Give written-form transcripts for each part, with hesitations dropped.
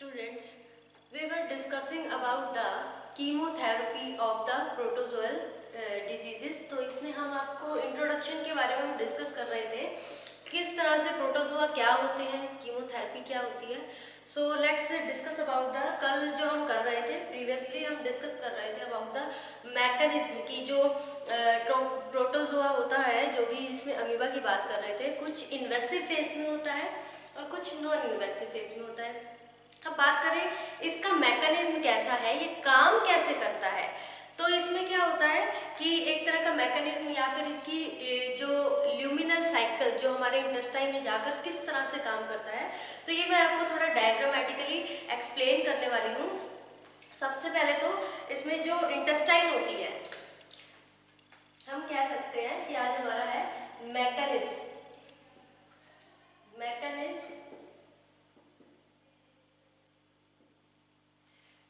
Students, we were discussing about the chemotherapy of the protozoal diseases। तो इसमें हम आपको इंट्रोडक्शन के बारे में हम डिस्कस कर रहे थे, किस तरह से प्रोटोजोआ क्या होते हैं, कीमोथेरेपी क्या होती है। So let's discuss about the, कल जो हम कर रहे थे प्रीवियसली हम डिस्कस कर रहे थे अबाउट द मैकेनिज्म की, जो प्रोटोजोआ होता है, जो भी इसमें अमीबा की बात कर रहे थे, कुछ इन्वेसिव फेज में होता है और कुछ नॉन इन्वेसिव फेज में होता है। अब बात करें इसका मैकेनिज्म कैसा है, ये काम कैसे करता है। तो इसमें क्या होता है कि एक तरह का मैकेनिज्म या फिर इसकी जो ल्यूमिनल साइकिल जो हमारे इंटेस्टाइन में जाकर किस तरह से काम करता है, तो ये मैं आपको थोड़ा डायग्रामेटिकली एक्सप्लेन करने वाली हूँ। सबसे पहले तो इसमें जो इंटेस्टाइन होती है, हम कह सकते हैं कि आज हमारा है मैकेनिज्म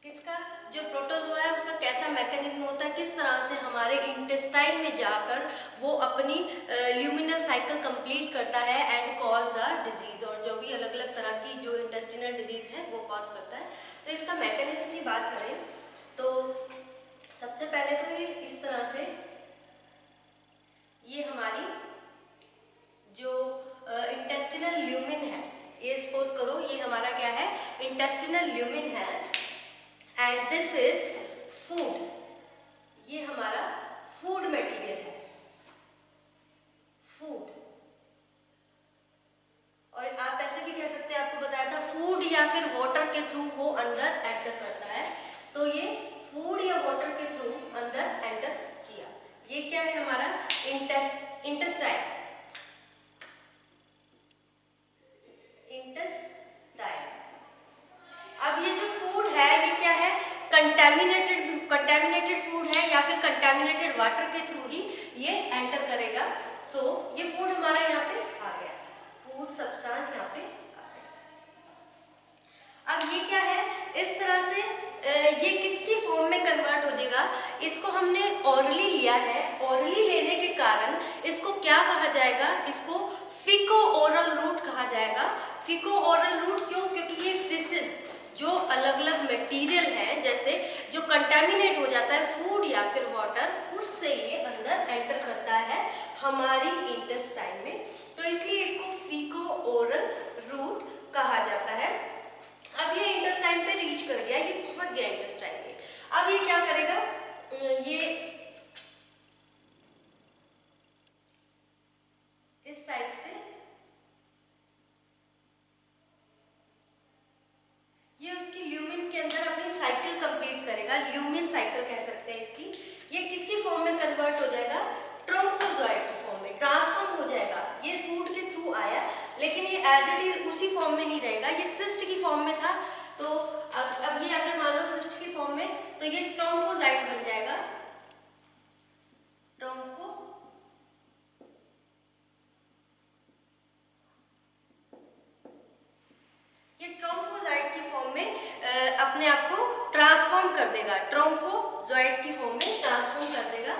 किसका, जो प्रोटोजोआ है उसका कैसा मैकेनिज्म होता है, किस तरह से हमारे इंटेस्टाइन में जाकर वो अपनी ल्यूमिनल साइकिल कंप्लीट करता है एंड कॉज द डिजीज, और जो भी अलग अलग तरह की जो इंटेस्टिनल डिजीज है वो कॉज करता है। तो इसका मैकेनिज्म की बात करें तो सबसे पहले तो ये इस तरह से, ये हमारी जो इंटेस्टिनल ल्यूमिन है, ये सपोज करो ये हमारा क्या है, इंटेस्टिनल ल्यूमिन है एंड दिस इज फूड, ये हमारा फूड मटेरियल है, फूड। और आप ऐसे भी कह सकते हैं, आपको बताया था फूड या फिर वाटर के थ्रू वो अंदर एंटर करता है, तो ये फूड या वाटर के थ्रू अंदर एंटर किया। ये क्या है हमारा इंटेस्टाइन। अब ये जो फूड है ये क्या है, कंटेमिनेटेड फूड है या फिर कंटेमिनेटेड वाटर के थ्रू ही ये एंटर करेगा। सो ये फूड हमारा यहाँ पे आ गया, फूड सब्सटेंस यहाँ पे आ गया। अब ये क्या है, इस तरह से ये किसकी फॉर्म में कन्वर्ट हो जाएगा, इसको हमने ओरली लिया है, ओरली लेने के कारण इसको क्या कहा जाएगा, इसको फिको ओरल रूट कहा जाएगा। फिको ओरल रूट क्यों, क्योंकि ये फिशेस जो अलग अलग मटेरियल है, जैसे जो कंटेमिनेट हो जाता है फूड या फिर वाटर, उससे ये अंदर एंटर करता है हमारी इंटेस्टाइन में, तो इसलिए इसको फीको ओरल रूट कहा जाता है। अब ये इंटेस्टाइन पे रीच कर गया, ये पहुंच गया इंटेस्टाइन में। अब ये क्या करेगा, ये इस टाइप से ये उसकी ल्यूमिन के अंदर अपनी साइकिल कंप्लीट करेगा, ल्यूमिन साइकिल कह सकते हैं इसकी। ये किसकी फॉर्म में कन्वर्ट हो जाएगा, ट्रोम्फोजॉइड की फॉर्म में ट्रांसफॉर्म हो जाएगा। ये फूड के थ्रू आया लेकिन ये एज इट इज उसी फॉर्म में नहीं रहेगा, ये सिस्ट की फॉर्म में था, तो अब ये अगर मान लो सिस्ट की फॉर्म में, तो ये ट्रोम्फोजाइट बन जाएगा, ट्रोम्फो। ये ट्रोम्फोजाइट की फॉर्म में अपने आप को ट्रांसफॉर्म कर देगा, ट्रोम्फोजाइट की फॉर्म में ट्रांसफॉर्म कर देगा।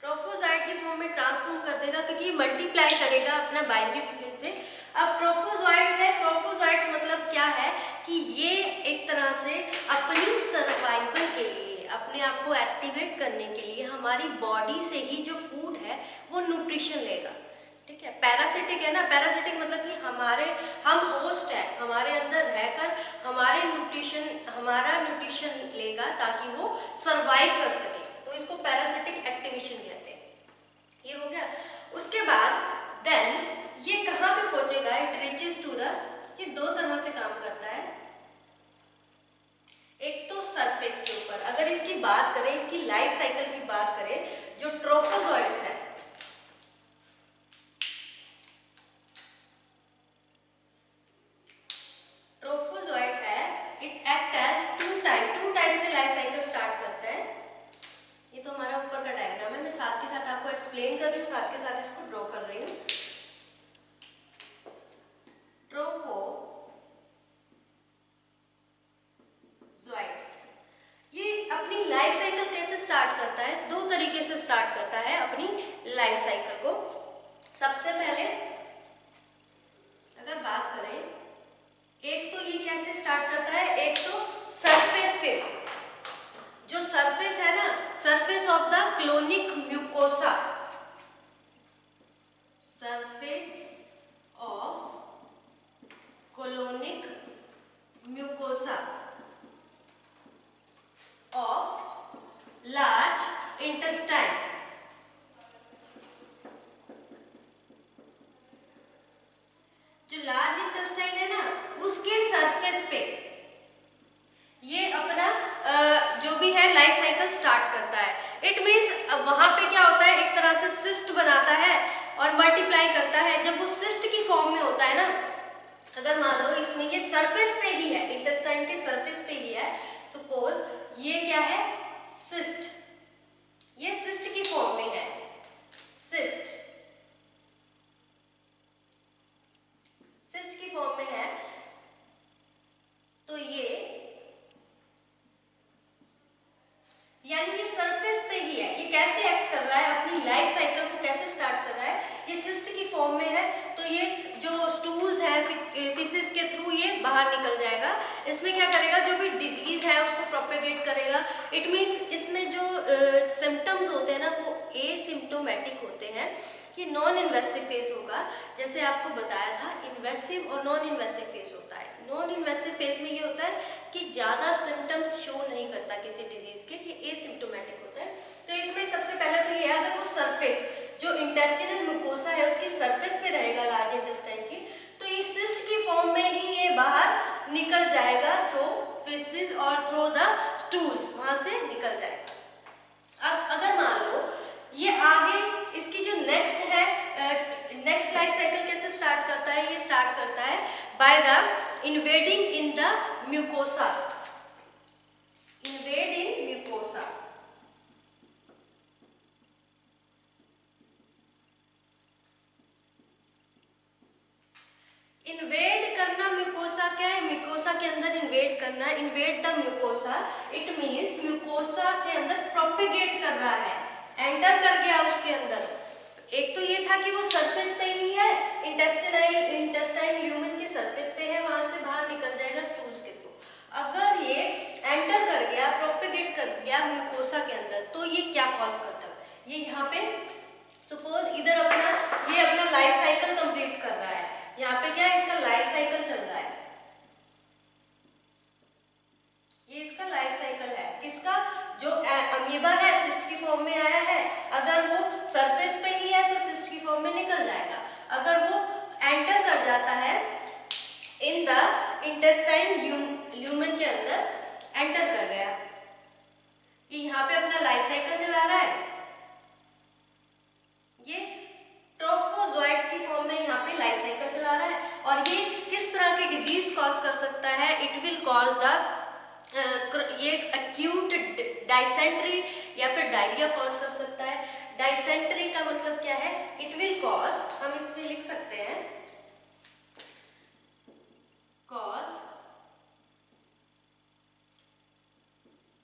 ट्रोफोजाइट की फॉर्म में ट्रांसफॉर्म कर देगा क्योंकि ये मल्टीप्लाई करेगा अपना बाइनरी फिशन से। अब ट्रोफोजॉइट्स है, ट्रोफोजॉइट्स मतलब क्या है कि ये एक तरह से अपनी सर्वाइवल के लिए, अपने आप को एक्टिवेट करने के लिए हमारी बॉडी से ही जो फूड है वो न्यूट्रिशन लेगा। ठीक है, पैरासिटिक है ना, पैरासिटिक मतलब कि हम होस्ट है, हमारे अंदर रहकर हमारा न्यूट्रिशन लेगा ताकि वो सर्वाइव कर सके, तो इसको पैरासिटिक एक्टिवेशन कहते हैं। ये हो गया। उसके बाद देन ये कहाँ पे पहुंचेगा, इट रीचेस टू द, ये दो तरह से काम करता है। एक तो सरफेस के ऊपर, अगर इसकी बात करें, इसकी लाइफ साइकिल की बात करें, जो ट्रोफोजॉइट्स है, ट्रोफोजॉइट है, it act as two type से लाइफ साइकिल स्टार्ट करता है। ये तो हमारा ऊपर का डायग्राम है, मैं साथ के साथ आपको एक्सप्लेन कर रही हूँ, साथ के साथ इसको ड्रॉ कर रही हूँ। ट्रोफोजॉइट्स ये अपनी लाइफ साइकिल कैसे स्टार्ट करता है, दो तरीके से स्टार्ट करता है अपनी लाइफ साइकिल को। बनाता है और मल्टीप्लाई करता है, जब वो सिस्ट की फॉर्म में होता है ना, अगर मान लो इसमें ये सरफेस पे ही है, इंटेस्टाइन के सरफेस पे ही है, सपोज ये क्या है, सिस्ट, ये सिस्ट की फॉर्म में है, सिस्ट, सिस्ट की फॉर्म में है, तो ये यानी ये सरफेस पे ही है, ये कैसे एक्ट कर रहा है, अपनी लाइफ साइकिल को कैसे स्टार्ट कर रहा है, ये सिस्ट की फॉर्म में है, तो ये जो स्टूल्स है फिशेस के थ्रू ये बाहर निकल जाएगा, इसमें क्या करेगा, जो भी डिजीज है उसको प्रोपेगेट करेगा। इट मीन्स इसमें जो सिम्टम्स होते हैं ना वो एसिम्प्टोमेटिक होते हैं, ये नॉन इन्वेसिव फेज होगा, जैसे आपको बताया था इन्वेसिव और नॉन इन्वेसिव फेज होता है। नॉन इन्वेसिव फेज में ये होता है कि ज़्यादा सिम्टम्स शो नहीं करता किसी डिजीज के, ये एसिम्प्टोमेटिक होता है। तो इसमें सबसे पहले तो ये है, अगर वो सरफेस जो इंटेस्टिनल म्यूकोसा है उसकी सरफेस पे रहेगा लार्ज इंटेस्टाइन की, तो ये सिस्ट की फॉर्म में ही ये बाहर निकल जाएगा थ्रू फिशेस और थ्रू द स्टूल्स, वहां से निकल जाएगा। अब अगर मान लो ये आगे इसकी जो नेक्स्ट है, नेक्स्ट लाइफ साइकिल कैसे स्टार्ट करता है, ये स्टार्ट करता है by the invading in the mucosa, invade in mucosa, invade करना म्यूकोसा क्या है, म्यूकोसा के अंदर इन्वेड करना, invade the mucosa, it means mucosa के अंदर प्रोपेगेट कर रहा है, एंटर कर गया उसके अंदर। एक तो ये था कि वो सरफेस पे ही है, इंटेस्टाइन ल्यूमेन के सरफेस पे है, वहां से बाहर निकल जाएगा स्टूल्स के थ्रू। अगर ये एंटर कर गया, प्रोपेगेट कर गया म्यूकोसा के अंदर, तो ये क्या कॉज करता है, ये यहाँ पे सपोज इधर ये अपना लाइफ साइकिल कंप्लीट कर रहा है, यहाँ पे क्या है, इसका लाइफ साइकिल चल रहा है, ये इसका लाइफ साइकिल है, किसका, जो अमीबा है सिस्ट की फॉर्म में आया है, अगर वो सरफेस पे ही है तो सिस्ट की फॉर्म में निकल जाएगा, अगर वो एंटर कर जाता है इन द इंटेस्टाइन ल्यूमेन के अंदर, एंटर कर गया, ये यहाँ पे अपना लाइफ साइकिल चला रहा है, ये ट्रोफोजोइट्स की फॉर्म में यहाँ पे लाइफ साइकिल चला रहा है, और ये किस तरह की डिजीज कॉज कर सकता है, इट विल कॉज द ये एक्यूट डाइसेंट्री या फिर डायरिया कॉज कर सकता है। डाइसेंट्री का मतलब क्या है, इट विल कॉज, हम इसमें लिख सकते हैं cause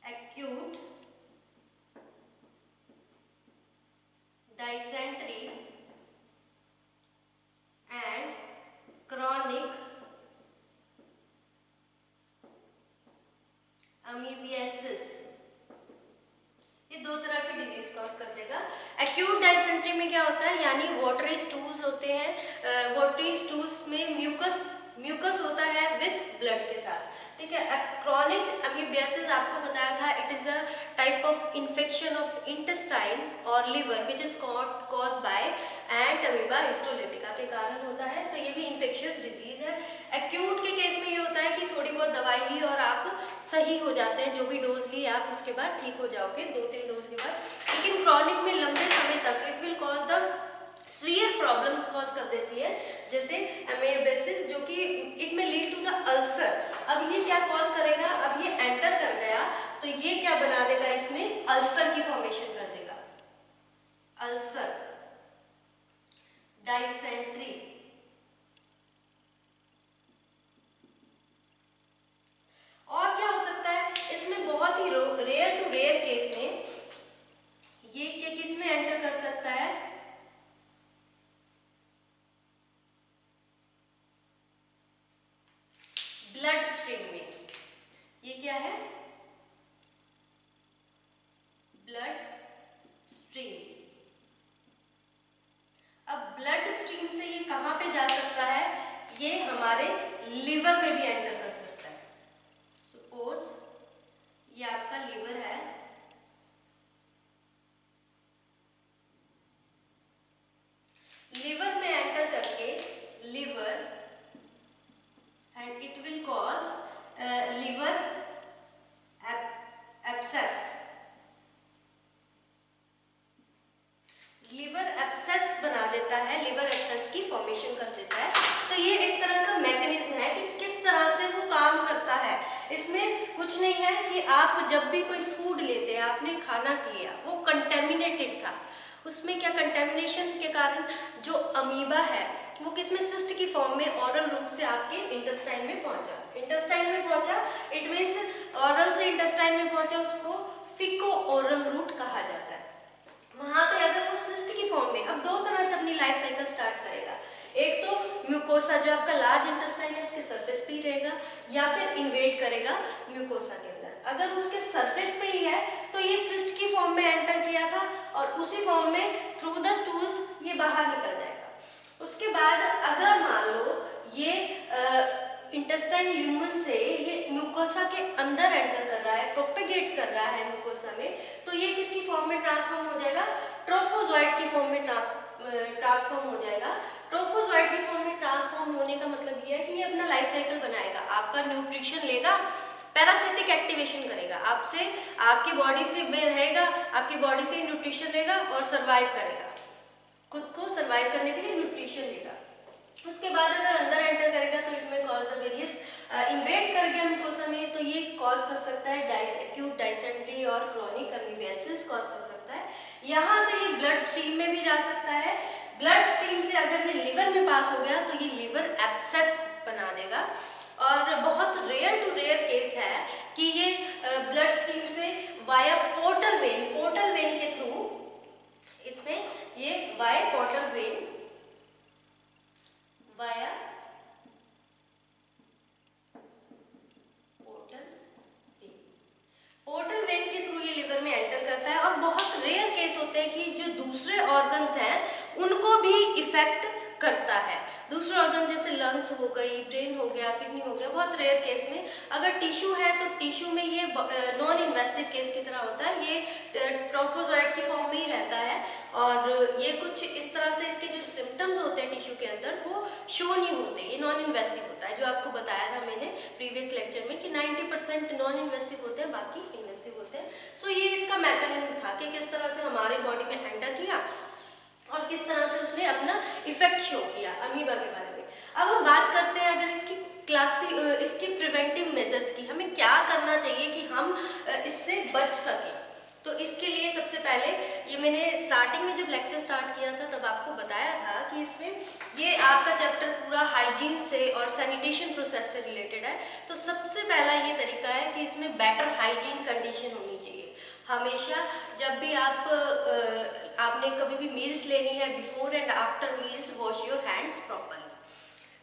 acute dysentery and chronic amoebiasis, ये दो तरह की डिजीज कॉज कर देगा। एक्यूट डाइसेंट्री में क्या होता है, यानी वाटरी स्टूल्स होते हैं, वाटरी स्टूल्स में म्यूकस होता है विथ ब्लड के साथ, ठीक है। क्रॉनिक अमीबियासिस आपको बताया था, it is a type of infection of intestine और liver which is cause by Entamoeba histolytica के कारण होता है, तो ये भी इन्फेक्शियस डिजीज है। एक्यूट के केस में ये होता है कि थोड़ी बहुत दवाई ली और आप सही हो जाते हैं, जो भी डोज ली आप उसके बाद ठीक हो जाओगे 2-3 डोज के बाद, लेकिन क्रॉनिक में लंबे समय तक it will cause the severe problems cause कर देती है, जैसे अमीबियासिस, जो कि इट में लीड टू द अल्सर। अब ये क्या कॉज करेगा, अब ये एंटर कर गया तो ये क्या बना देगा, इसमें अल्सर की फॉर्मेशन कर देगा, अल्सर, डाइसेंट्री, और क्या हो सकता है इसमें, बहुत ही रेयर टू रेयर केस में ये किस में एंटर कर सकता है, ब्लड स्ट्रीम में। ये क्या है, ब्लड स्ट्रीम। अब ब्लड स्ट्रीम से ये कहां पे जा सकता है, ये हमारे लिवर में भी एंटर कर सकता है। सपोज ये आपका लिवर है, लिवर में एंटर करके liver and it will cause liver abscess, liver abscess है कि आप जब भी कोई फूड लेते हैं, आपने खाना लिया, वो कंटेमिनेटेड था, उसमें क्या कंटेमिनेशन के कारण जो अमीबा है वो किसमें, सिस्ट की फॉर्म में ऑरल रूट से आपके इंटेस्टाइन में पहुंचा। इंटेस्टाइन में पहुंचा, इट मीन्स ऑरल से इंटेस्टाइन में पहुंचा, उसको फिको ओरल रूट कहा जाता है। वहां पे अगर वो सिस्ट की फॉर्म में, अब दो तरह से अपनी लाइफ साइकिल स्टार्ट करेगा, एक तो म्यूकोसा जो आपका लार्ज इंटेस्टाइन है उसके सरफेस पे ही रहेगा, या फिर इन्वेड करेगा म्यूकोसा के अंदर। अगर उसके सरफेस पे ही है तो ये सिस्ट की फॉर्म में एंटर किया था और उसी फॉर्म में थ्रू द स्टूल्स ये बाहर निकल जाएगा। उसके बाद अगर मान लो ये इंटेस्टाइन ल्यूमन से ये म्यूकोसा के अंदर एंटर कर रहा है, प्रोपेगेट कर रहा है म्यूकोसा में, तो ये किसकी फॉर्म में ट्रांसफॉर्म हो जाएगा, ट्रोफोजोइट की फॉर्म में ट्रांसफॉर्म हो जाएगा। ट्रोफोजोइट की फॉर्म में ट्रांसफॉर्म होने का मतलब ये है कि ये अपना लाइफ साइकिल बनाएगा, आपका न्यूट्रिशन लेगा, पैरासिटिक एक्टिवेशन करेगा, आपसे आपकी बॉडी से में रहेगा, आपकी बॉडी से न्यूट्रिशन लेगा और सरवाइव करेगा, खुद को सरवाइव करने के लिए न्यूट्रिशन लेगा। उसके बाद अगर अंदर एंटर करेगा तो इट में कॉज द वेरियस इन्वेड कर गया म्यूकोसा में, तो ये कॉज कर सकता है एक्यूट डायसेंट्री और क्रॉनिक अमीबियासिस कॉज कर सकता है। यहाँ से ये ब्लड स्ट्रीम में भी जा सकता है, ब्लड स्ट्रीम से अगर ये लिवर में पास हो गया तो ये लिवर एब्सेस बना देगा। और बहुत रेयर टू रेयर केस है कि ये ब्लड स्ट्रीम से वाया पोर्टल वेन के थ्रू, इसमें ये वाया पोर्टल वेन के थ्रू ये लिवर में एंटर करता है। और बहुत रेयर केस होते हैं कि जो दूसरे ऑर्गन्स हैं उनको भी इफेक्ट करता है, दूसरे ऑर्गन जैसे लंग्स हो गई, ब्रेन हो गया, किडनी हो गया, बहुत रेयर केस में। अगर टिश्यू है तो टिश्यू में ये नॉन इन्वेसिव केस की तरह होता है, ये ट्रोफोजोइट की फॉर्म में ही रहता है और ये कुछ इस तरह से इसके जो सिम्टम्स होते हैं टिश्यू के अंदर वो शो नहीं होते, ये नॉन इन्वेसिव होता है। जो आपको बताया था मैंने प्रीवियस लेक्चर में कि 90% नॉन इन्वेसिव होते हैं, बाकी इन्वेसिव होते हैं। सो ये इसका मैकेनिज्म था कि किस तरह से हमारे बॉडी में एंटर किया और किस तरह से उसने अपना इफेक्ट शो किया अमीबा के बारे में। अब हम बात करते हैं अगर इसकी प्रिवेंटिव मेजर्स की, हमें क्या करना चाहिए कि हम इससे बच सकें। तो इसके लिए सबसे पहले ये मैंने स्टार्टिंग में जब लेक्चर स्टार्ट किया था तब आपको बताया था कि इसमें ये आपका चैप्टर पूरा हाइजीन से और सैनिटेशन प्रोसेस से रिलेटेड है। तो सबसे पहला ये तरीका है कि इसमें बेटर हाइजीन कंडीशन होनी चाहिए। हमेशा जब भी आपने कभी भी मील्स लेनी है, before and after meals wash your hands properly,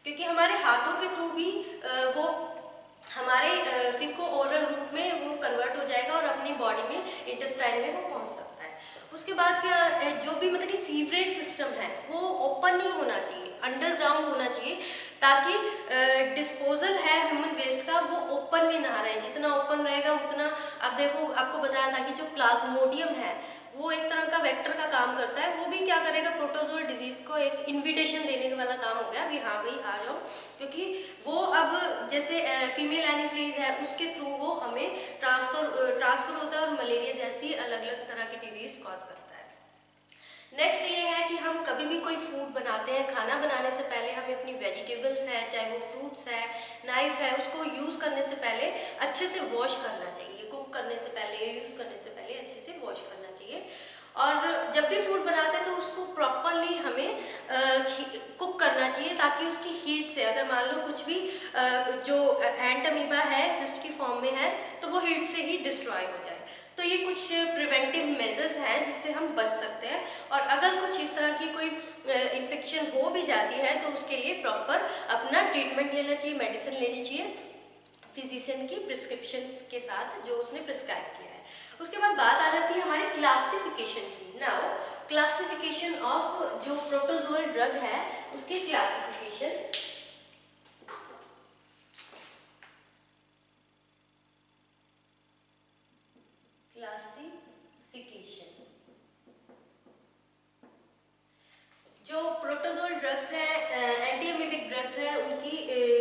क्योंकि हमारे हाथों के थ्रू भी वो हमारे फिको ओरल रूट में वो कन्वर्ट हो जाएगा और अपनी बॉडी में इंटेस्टाइन में वो पहुंच सकता है। उसके बाद क्या जो भी मतलब कि सीवरेज सिस्टम है वो ओपन नहीं होना चाहिए, अंडरग्राउंड होना चाहिए, ताकि डिस्पोजल है ह्यूमन वेस्ट का वो ओपन में ना रहे। जितना ओपन रहेगा उतना, अब देखो आपको बताया था कि जो प्लाज्मोडियम है वो एक तरह का वेक्टर का काम करता है, वो भी क्या करेगा, प्रोटोजोल डिजीज को एक इन्विटेशन देने वाला काम हो गया भी, हाँ भाई आ जाओ, क्योंकि वो अब जैसे फीमेल एनीफ्लीज है उसके थ्रू वो हमें ट्रांसफर होता है और मलेरिया जैसी अलग अलग तरह की डिजीज कॉज करता है। नेक्स्ट ये है कि हम कभी भी कोई फूड बनाते हैं, खाना बनाने से पहले हमें अपनी वेजिटेबल्स है, चाहे वो फ्रूट्स है, नाइफ है, उसको यूज़ करने से पहले अच्छे से वॉश करना चाहिए। कुक करने से पहले, यूज़ करने से पहले अच्छे से वॉश करना चाहिए। और जब भी फूड बनाते हैं तो उसको प्रॉपरली हमें कुक करना चाहिए, ताकि उसकी हीट से, अगर मान लो कुछ भी जो एंट अमीबा है सिस्ट की फॉर्म में है तो वो हीट से ही डिस्ट्रॉय हो जाए। तो ये कुछ प्रिवेंटिव मेजर्स हैं जिससे हम बच सकते हैं। और अगर कुछ इस तरह की कोई इन्फेक्शन हो भी जाती है तो उसके लिए प्रॉपर अपना ट्रीटमेंट लेना चाहिए, मेडिसिन लेनी चाहिए फिजिशियन की प्रिस्क्रिप्शन के साथ जो उसने प्रिस्क्राइब किया है। उसके बाद बात आ जाती है हमारी क्लासिफिकेशन की। नाउ क्लासिफिकेशन ऑफ जो प्रोटोजोअल ड्रग है उसकी क्लासिफिकेशन। जो प्रोटोजोल ड्रग्स हैं, एंटी अमीबिक ड्रग्स हैं, उनकी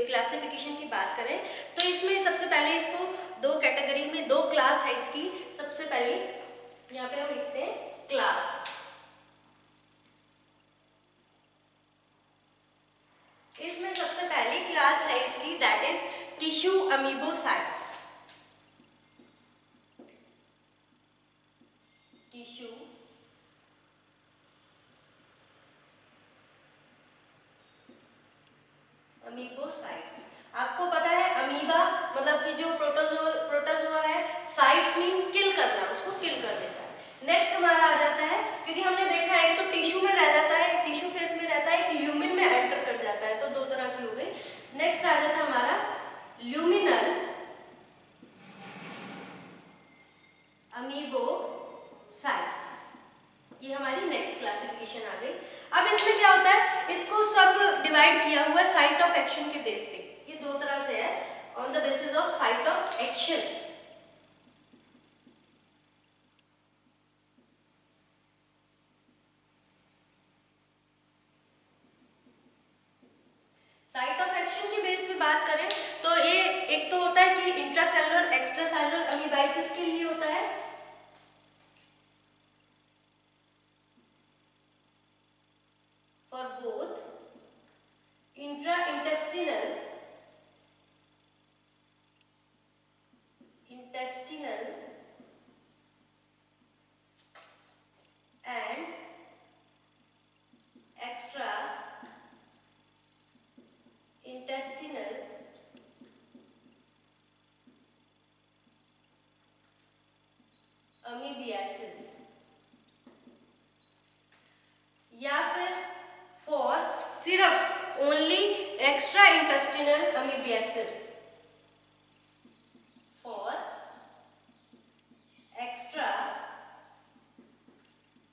क्लासिफिकेशन की बात करें तो इसमें सबसे पहले इसको दो कैटेगरी में, दो क्लास है इसकी। सबसे पहले यहाँ पे हम लिखते हैं क्लास। इसमें सबसे पहली क्लास है इसकी, दैट इज टिश्यू अमीबोसाइट्स। हमारी नेक्स्ट क्लासिफिकेशन आ गई। अब इसमें क्या होता है, इसको सब डिवाइड किया हुआ है साइट ऑफ एक्शन के बेस पे। ये दो तरह से है, on the basis of site of action. Site of action के बेस पे बात करें तो ये एक तो होता है कि इंट्रासेलुलर एक्स्ट्रासेलुलर अमीबाइसिस के लिए होता है, for both intra intestinal and extra intestinal amoebiasis, या फिर फॉर सिर्फ only extra intestinal amoebiasis, for extra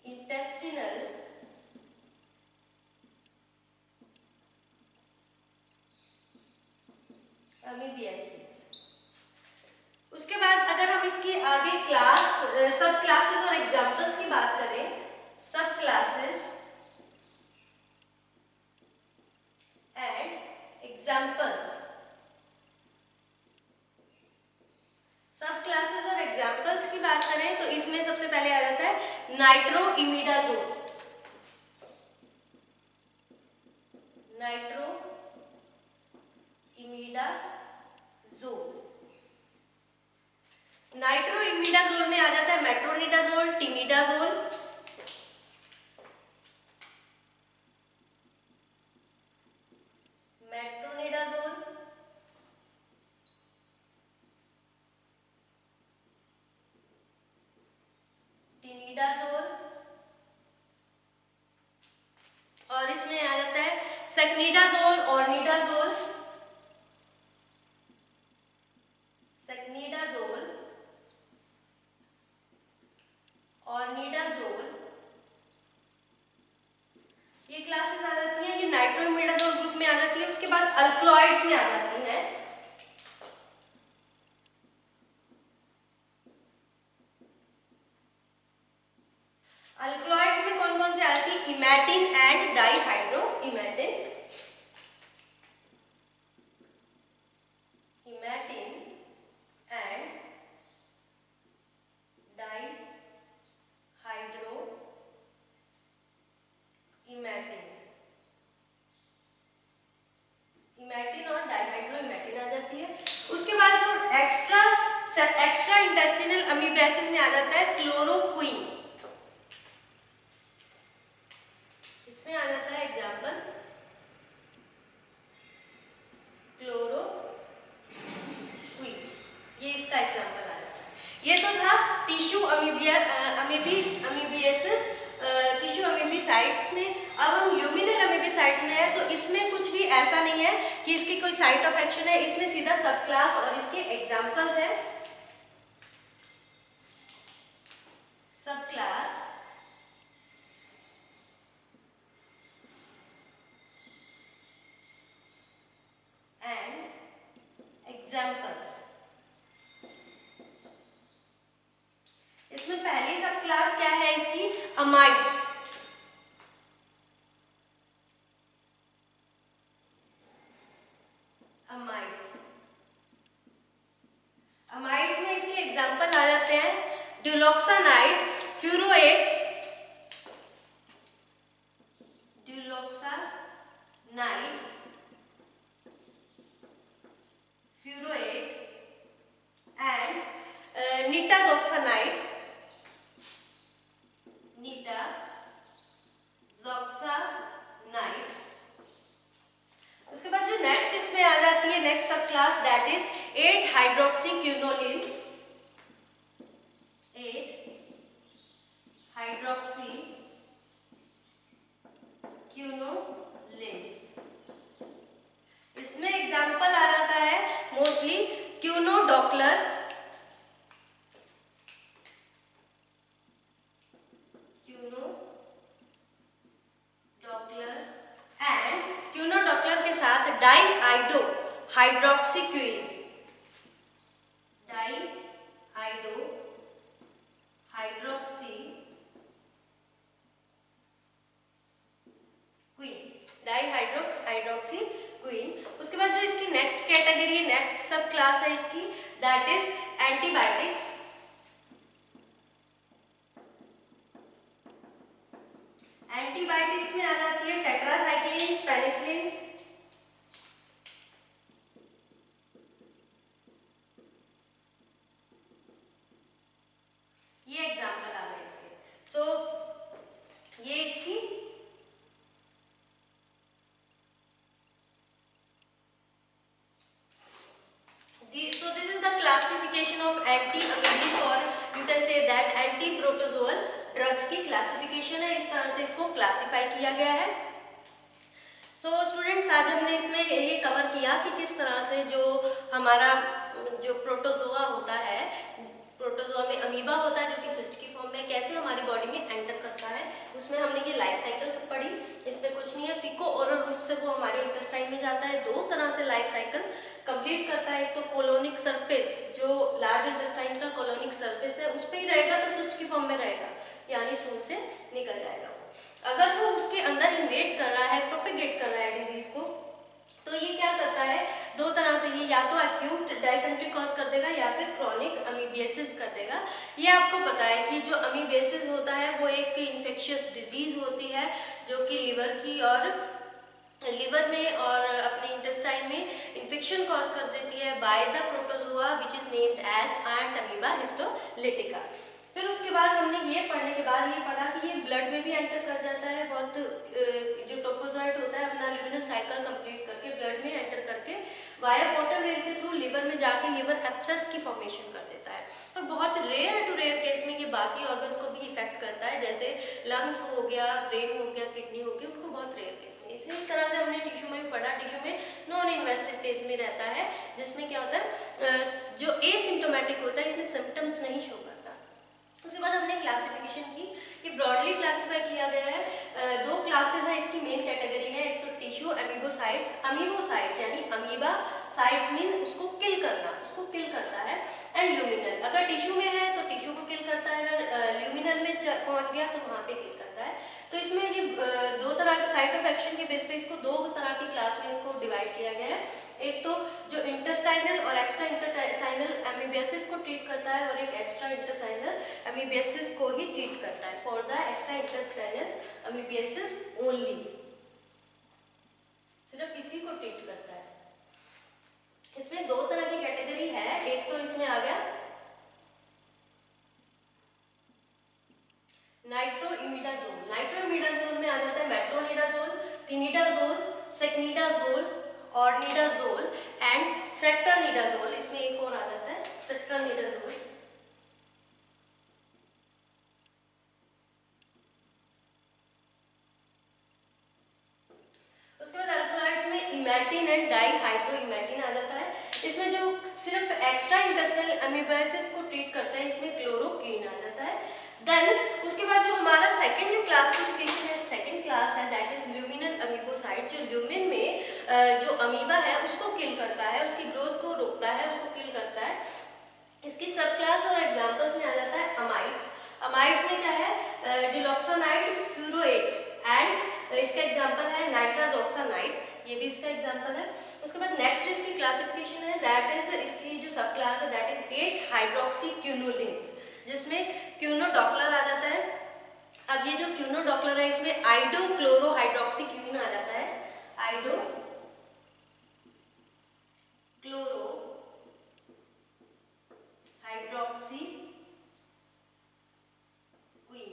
intestinal amoebiasis। उसके बाद अगर हम इसकी आगे क्लास सब क्लासेस और एग्जांपल्स की बात करें, सब क्लासेस एंड एग्जांपल्स, सब क्लासेस और एग्जांपल्स की बात करें तो इसमें सबसे पहले आ जाता है नाइट्रोइमिडाजोल। नाइट्रोइमिडाजोल में आ जाता है मेट्रोनिडाजोल, टिमिडाजोल, मेट्रोनिडाजोल, टिमिडाजोल, और इसमें आ जाता है सेक्निडाजोल और निडाजोल, सेक्निडाजोल और निडाजोल। ये क्लासेस आ जाती हैं, ये नाइट्रोइमिडाजोल ग्रुप में आ जाती है। उसके बाद अल्कलॉइड्स में आ जाती है, अल्कलॉइड्स में कौन कौन से आती है, इमैटिन एंड डाइहाइड्रोइमैटिन, इमैटिन एंड डाइहाइड्रोइमैटिन, इमैटिन और डाइहाइड्रोइमैटिन आ जाती है। उसके बाद फिर एक्स्ट्रा इंटेस्टिनल अमीबियासिस में आ जाता है क्लोरोक्वीन। इसमें आ जाता है एग्जांपल क्लोरोक्वीन, ये इसका एग्जांपल आ जाता है। ये तो था टिश्यू अमीबियासिस, टिश्यू अमीबिसाइट्स में। अब हम ल्यूमिनल अमीबिसाइट्स में है तो इसमें कुछ भी ऐसा नहीं है कि इसकी कोई साइट ऑफ एक्शन है, इसमें सीधा सब क्लास और इसके एग्जांपल्स हैं। सब क्लास एंड एग्जांपल्स। इसमें पहली सब क्लास क्या है इसकी, अमाइड्स, अमाइड्स में इसके एग्जांपल आ जाते हैं ड्यूलॉक्सानाइड, फ्यूरोएट, ड्यूलॉक्सानाइड, फ्यूरोएट एंड नीटाजोक्सानाइड, नीटाजोक्सानाइड। उसके बाद जो नेक्स्ट इसमें आ जाती है नेक्स्ट सब क्लास, दैट इज 8 हाइड्रोक्सीक्विनोलिन्स, 8 हाइड्रोक्सीक्विनोलिन्स। इसमें एग्जांपल आ जाता है मोस्टली क्यूनोडॉक्लर, डाइआइडो हाइड्रोक्सीक्विन, डाइआइडो हाइड्रोक्सी हाइड्रोक्सी क्वीन। उसके बाद जो इसकी नेक्स्ट कैटेगरी है, नेक्स्ट सब क्लास है इसकी, दैट इज एंटीबायोटिक्स। एंटीबायोटिक्स में आ जाती है टेट्रासाइक्लिन, पेनिसिलिन। ये एग्जांपल आ गए इसके। सो ये इसकी so this is the classification of anti-amoebic or you can say that anti-protozoal drugs की क्लासिफिकेशन है। इस तरह से इसको क्लासिफाई किया गया है। सो स्टूडेंट्स, आज हमने इसमें ये कवर किया कि किस तरह से जो हमारा जो प्रोटोजोआ होता है, प्रोटोजोआ में अमीबा होता है जो कि सिस्ट की फॉर्म में, कैसे हमारी बॉडी में एंटर करता है। उसमें हमने ये लाइफ साइकिल पढ़ी। इसमें कुछ नहीं है, फिको ओरल रूट से वो हमारे इंटेस्टाइन में जाता है। दो तरह से लाइफ साइकिल कंप्लीट करता है। एक तो कोलोनिक सरफेस, जो लार्ज इंटेस्टाइन का कोलोनिक सरफेस है उस पर ही रहेगा तो सिस्ट की फॉर्म में रहेगा, यानी स्टूल से निकल जाएगा। अगर वो उसके अंदर इन्वेट कर रहा है, प्रोपेगेट कर रहा है डिजीज को, तो ये क्या करता है, दो तरह से, ये या तो एक्यूट डायसेंट्री कॉज कर देगा या फिर क्रॉनिक अमीबियासिस कर देगा। ये आपको पता है कि जो अमीबियासिस होता है वो एक इन्फेक्शियस डिजीज होती है जो कि लिवर में और अपने इंटेस्टाइन में इन्फेक्शन कॉज कर देती है by the protozoa which is named as Entamoeba histolytica. फिर उसके बाद हमने ये पढ़ने के बाद ये पढ़ा कि ये ब्लड में भी एंटर कर जाता है। बहुत जो ट्रोफोजोइट होता है अपना लिमिनल साइकिल कंप्लीट करके ब्लड में एंटर करके वाया पोर्टल वेल के थ्रू लिवर में जाके लिवर एब्सेस की फॉर्मेशन कर देता है। और बहुत रेयर टू रेयर केस में ये बाकी ऑर्गन्स को भी इफेक्ट करता है, जैसे लंग्स हो गया, ब्रेन हो गया, किडनी हो गया, उनको बहुत रेयर केस में। इसी तरह से हमने टिश्यू में भी पढ़ा, टिश्यू में नॉन इन्वेसिव फेज में रहता है, जिसमें क्या होता है, जो एसिम्टोमेटिक होता है, इसमें सिम्टम्स नहीं शो करता। उसके बाद हमने क्लासिफिकेशन की। ये ब्रॉडली क्लासिफाई किया गया है। दो क्लासेस है इसकी, मेन कैटेगरी है। एक तो टिश्यू अमीबोसाइट्स, अमीबोसाइट्स यानी अमीबा, साइट्स मीन उसको किल करना, उसको किल करता है। एंड ल्यूमिनल, अगर टिश्यू में है तो टिश्यू को किल करता है, अगर ल्यूमिनल में पहुंच गया तो वहाँ पे किल करता है। तो इसमें ये दो तरह के साइट ऑफ एक्शन के बेस पे इसको दो तरह की क्लास में इसको डिवाइड किया गया है। एक तो जो इंटेस्टाइनल और एक्स्ट्रा इंटेस्टाइनल अमीबियासिस को ट्रीट करता है, और एक एक्स्ट्रा इंटेस्टाइनल अमीबियासिस को ही ट्रीट करता है। For the extra intestinal amoebiasis only, सिर्फ इसी को ट्रीट करता है। इसमें दो तरह की कैटेगरी है। एक तो इसमें आ गया नाइट्रोइमिडाजोल। नाइट्रोइमिडाजोल में आ जाता है मेट्रोनिडाजोल, तिनिडाजोल, सेक्निडाजोल, ऑर्निडाजोल एंड सेट्रानिडाजोल। इसमें एक और आ जाता है सेट्रानिडाजोल। उसके बाद अल्कलॉइड्स में इमेटिन एंड डाइहाइड्रोइमेटिन आ जाता है। इसमें जो सिर्फ एक्स्ट्रा इंटेस्टाइनल अमीबियासिस को ट्रीट करता है, इसमें क्लोरोक्वीन आ जाता है। देन उसके बाद जो हमारा सेकंड जो क्लासिफिकेशन है, सेकंड क्लास है, दैट इज ल्यूमिनल अमीबोसाइट। जो ल्यूमिन में जो अमीबा है उसको किल करता है, उसकी ग्रोथ को रोकता है, उसको किल करता है। इसकी सब क्लास और एग्जांपल्स में आ जाता है अमाइड्स। अमाइड्स में क्या है, डिलॉक्सानाइड, फ्यूरोएट एंड इसका एग्जांपल है नाइट्राजोक्सानाइड, ये भी इसका एग्जांपल है। उसके बाद नेक्स्ट जो इसकी क्लासिफिकेशन है, दैट इज इसकी जो सब क्लास है, दैट इज 8 हाइड्रोक्सीक्यूनोलिन्स, जिसमें क्यूनोडॉपलर आ जाता है। अब ये जो क्यूनोडॉपलर है, इसमें आइडोक्लोरोहाइड्रोक्सीक्यून आ जाता है। आइडो क्लोरो हाइड्रोक्सी क्वीन,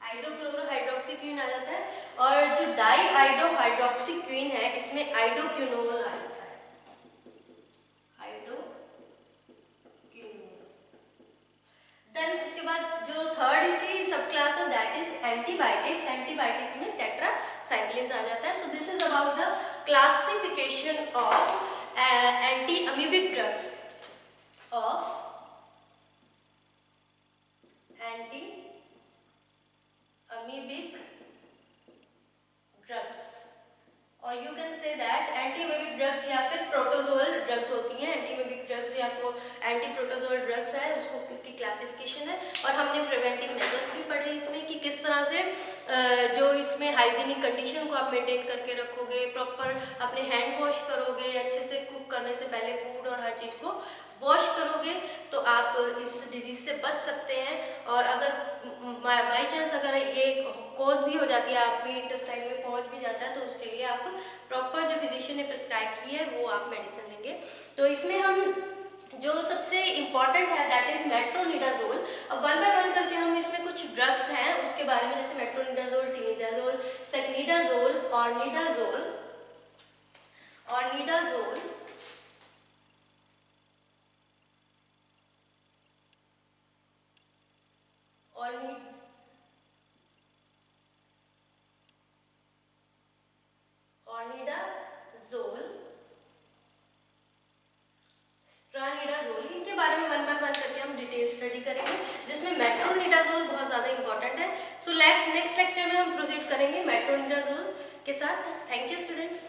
आइडोक्लोरोहाइड्रोक्सीक्वीन आ जाता है। और जो डाई आइडोहाइड्रोक्सीक्वीन है, इसमें आइडोक्यूनोल आ जाता है, आइडोक्यूनोल। देन उसके बाद जो थर्ड इसकी सब क्लास है, दैट इज एंटीबायोटिक्स। एंटीबायोटिक्स में टेट्रासाइक्लिन्स आ जाता है। So this is about the classification of anti amoebic drugs, of anti amoebic drugs, or you can say that antiamoebic drugs या फिर प्रोटोजोअल ड्रग्स होती हैं। एंटीमेबिक ड्रग्स या वो एंटी प्रोटोजोअल ड्रग्स है, उसको इसकी क्लासिफिकेशन है। और हमने प्रिवेंटिव मेजर्स भी पढ़े इसमें कि किस तरह से जो इसमें हाइजीनिक कंडीशन को आप मेंटेन करके रखोगे, प्रॉपर अपने हैंड वॉश करोगे, अच्छे से कुक करने से पहले फूड और हर चीज़ को वॉश करोगे तो आप इस डिजीज से बच सकते हैं। और अगर बाई चांस अगर ये कोज भी हो जाती है, आपकी इंटेस्टाइन में पहुंच भी जाता है, तो उसके लिए आप प्रॉपर जो फिजिशियन ने प्रिस्क्राइब की है वो आप मेडिसिन लेंगे। तो इसमें हम जो सबसे इम्पॉर्टेंट है दैट इज मेट्रोनिडाजोल। अब वन बाय वन करके हम इसमें कुछ ड्रग्स हैं उसके बारे में, जैसे metronidazole, tinidazole, सेक्निडाजोल, ornidazole, ornidazole, ornidazole, स्ट्रानिडाजोल, इनके बारे में वन बाय वन करके हम डिटेल स्टडी करेंगे, जिसमें मेट्रोनिडाजोल बहुत ज़्यादा इंपॉर्टेंट है। सो नेक्स्ट लेक्चर में हम प्रोसीड करेंगे मेट्रोनिडाजोल के साथ। Thank you students.